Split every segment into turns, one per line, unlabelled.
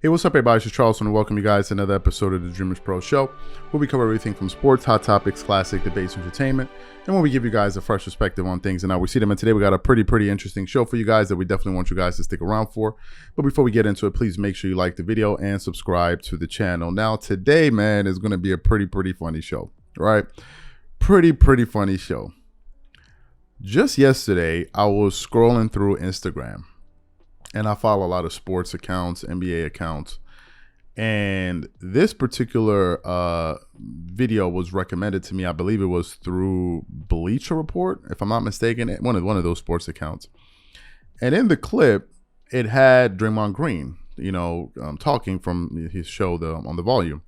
Hey, what's up, everybody? It's just Charleston, and welcome you guys to another episode of the Dreamerspro Show, where we cover everything from sports, hot topics, classic debates, entertainment, and where we give you guys a fresh perspective on things and how we see them. And today we got a pretty interesting show for you guys that we definitely want you guys to stick around for. But before we get into it, please make sure you like the video and subscribe to the channel. Now, today, man, is going to be a pretty funny show, right? Pretty funny show. Just yesterday, I was scrolling through Instagram. And I follow a lot of sports accounts, NBA accounts. And this particular video was recommended to me. I believe it was through Bleacher Report, if I'm not mistaken, one of those sports accounts. And in the clip, it had Draymond Green, talking from his show on the Volume.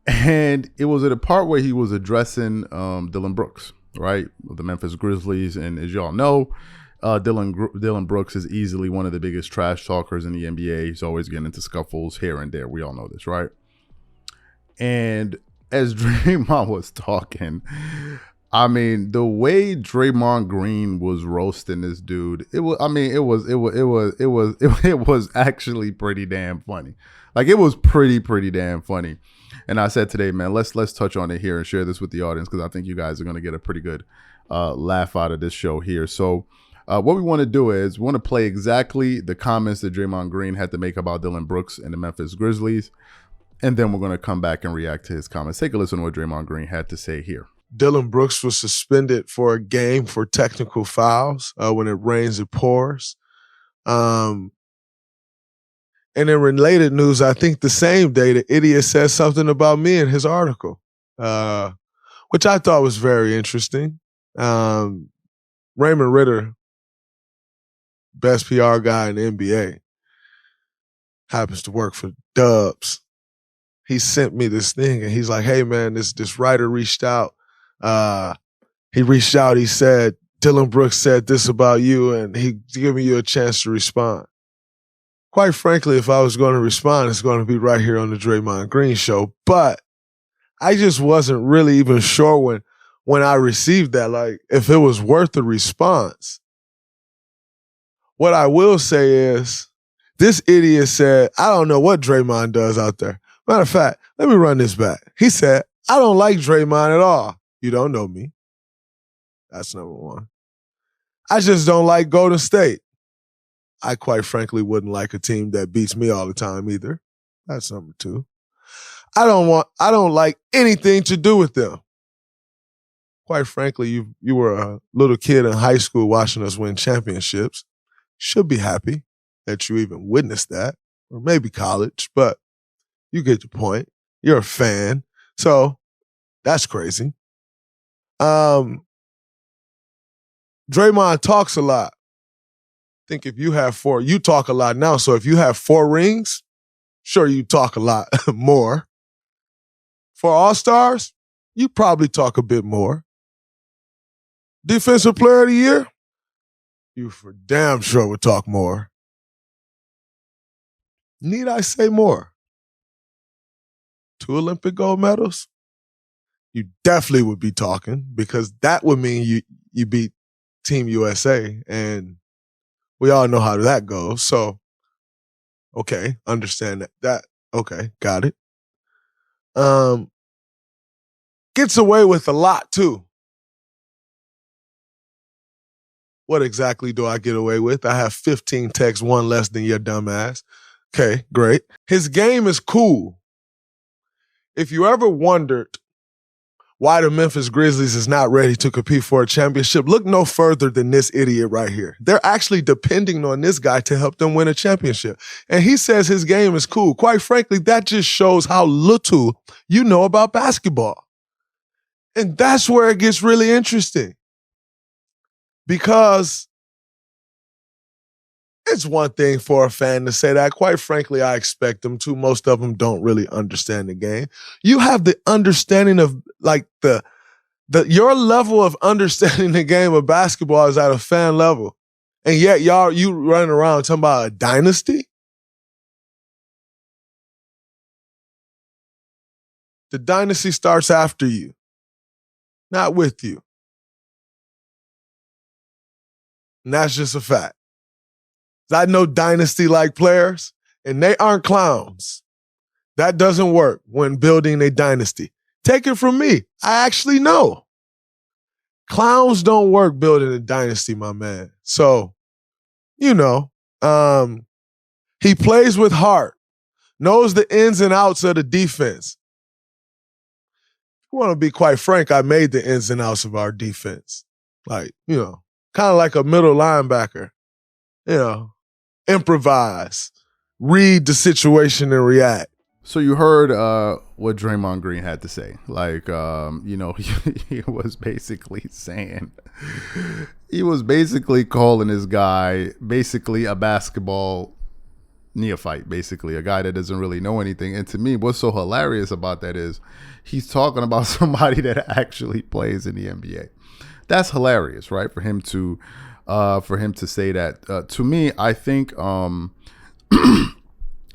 And it was at a part where he was addressing Dillon Brooks, right? The Memphis Grizzlies. And as y'all know, Dillon Brooks is easily one of the biggest trash talkers in the NBA. He's always getting into scuffles here and there. We all know this, right? And as Draymond was talking, I mean, the way Draymond Green was roasting this dude, it was actually pretty damn funny. Like, it was pretty damn funny. And I said today, man, let's touch on it here and share this with the audience, because I think you guys are going to get a pretty good laugh out of this show here. So what we want to do is we want to play exactly the comments that Draymond Green had to make about Dillon Brooks and the Memphis Grizzlies. And then we're going to come back and react to his comments. Take a listen to what Draymond Green had to say here.
Dillon Brooks was suspended for a game for technical fouls. When it rains, it pours. And in related news, I think the same day, the idiot said something about me in his article, which I thought was very interesting. Raymond Ritter, best PR guy in the NBA, happens to work for Dubs. He sent me this thing and he's like, hey man, this writer reached out. He said, Dillon Brooks said this about you, and he giving you a chance to respond. Quite frankly, if I was going to respond, it's going to be right here on the Draymond Green Show. But I just wasn't really even sure when I received that, like, if it was worth a response. What I will say is, this idiot said, I don't know what Draymond does out there. Matter of fact, let me run this back. He said, I don't like Draymond at all. You don't know me. That's number one. I just don't like Golden State. I quite frankly wouldn't like a team that beats me all the time either. That's number two. I don't like anything to do with them. Quite frankly, you were a little kid in high school watching us win championships. Should be happy that you even witnessed that, or maybe college, but you get the point. You're a fan. So that's crazy. Draymond talks a lot. I think if you have four, you talk a lot now. So if you have 4 rings, sure, you talk a lot more. For All-Stars, you probably talk a bit more. Defensive Player of the Year, you for damn sure would talk more. Need I say more? 2 Olympic gold medals? You definitely would be talking, because that would mean you beat Team USA, and we all know how that goes. So, okay, understand that. Okay, got it. Gets away with a lot too. What exactly do I get away with? I have 15 texts, 1 less than your dumb ass. Okay, great. His game is cool. If you ever wondered why the Memphis Grizzlies is not ready to compete for a championship, look no further than this idiot right here. They're actually depending on this guy to help them win a championship. And he says his game is cool. Quite frankly, that just shows how little you know about basketball. And that's where it gets really interesting. Because it's one thing for a fan to say that. Quite frankly, I expect them to. Most of them don't really understand the game. You have the understanding of, like, your level of understanding the game of basketball is at a fan level. And yet you running around talking about a dynasty? The dynasty starts after you, not with you. And that's just a fact. I know dynasty-like players, and they aren't clowns. That doesn't work when building a dynasty. Take it from me. I actually know. Clowns don't work building a dynasty, my man. So, he plays with heart, knows the ins and outs of the defense. If you want to be quite frank, I made the ins and outs of our defense. Kind of like a middle linebacker. Improvise, read the situation and react.
So you heard what Draymond Green had to say. He was basically saying, he was basically calling this guy basically a basketball neophyte, basically a guy that doesn't really know anything. And to me, what's so hilarious about that is he's talking about somebody that actually plays in the NBA. That's hilarious, right? For him to say that. To me, I think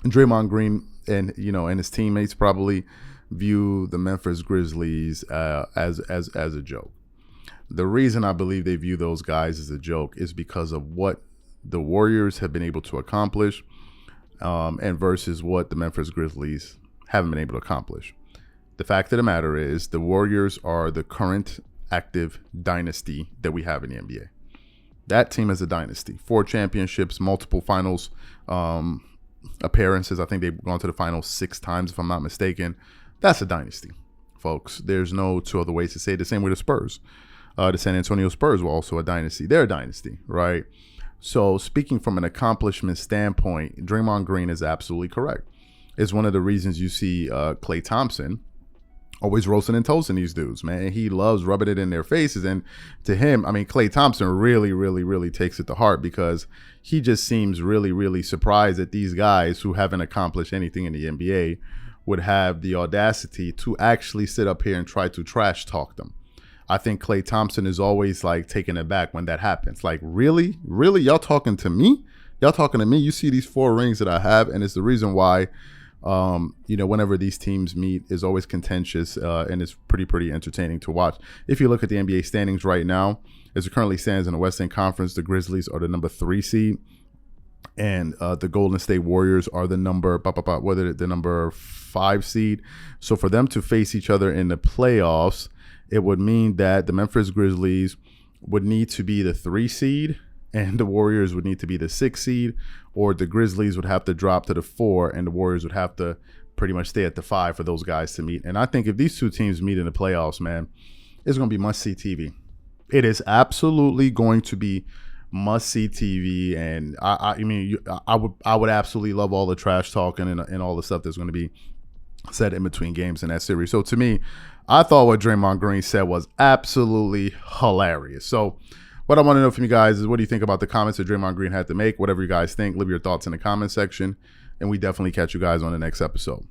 Draymond Green and his teammates probably view the Memphis Grizzlies as a joke. The reason I believe they view those guys as a joke is because of what the Warriors have been able to accomplish, and versus what the Memphis Grizzlies haven't been able to accomplish. The fact of the matter is the Warriors are the current active dynasty that we have in the NBA. That team is a dynasty. 4 championships, multiple finals appearances. I think they've gone to the finals 6 times, if I'm not mistaken. That's a dynasty, folks. There's no 2 other ways to say it. The same way the Spurs. The San Antonio Spurs were also a dynasty. They're a dynasty, right? So speaking from an accomplishment standpoint, Draymond Green is absolutely correct. It's one of the reasons you see Klay Thompson always roasting and toasting these dudes, man. He loves rubbing it in their faces. And to him, Klay Thompson really, really, really takes it to heart because he just seems really, really surprised that these guys who haven't accomplished anything in the NBA would have the audacity to actually sit up here and try to trash talk them. I think Klay Thompson is always taken aback when that happens. Really? Really? Y'all talking to me? Y'all talking to me? You see these 4 rings that I have, and it's the reason why whenever these teams meet is always contentious, and it's pretty entertaining to watch. If you look at the NBA standings right now, as it currently stands in the Western Conference, the Grizzlies are the number 3 seed, and the Golden State Warriors are the number 5 seed. So for them to face each other in the playoffs, it would mean that the Memphis Grizzlies would need to be the 3 seed and the Warriors would need to be the 6 seed, or the Grizzlies would have to drop to the 4 and the Warriors would have to pretty much stay at the 5 for those guys to meet. And I think if these 2 teams meet in the playoffs, man, it's going to be must-see TV. It is absolutely going to be must-see TV. And I would absolutely love all the trash talking and all the stuff that's going to be said in between games in that series. So to me, I thought what Draymond Green said was absolutely hilarious. So what I want to know from you guys is, what do you think about the comments that Draymond Green had to make? Whatever you guys think, leave your thoughts in the comment section, and we definitely catch you guys on the next episode.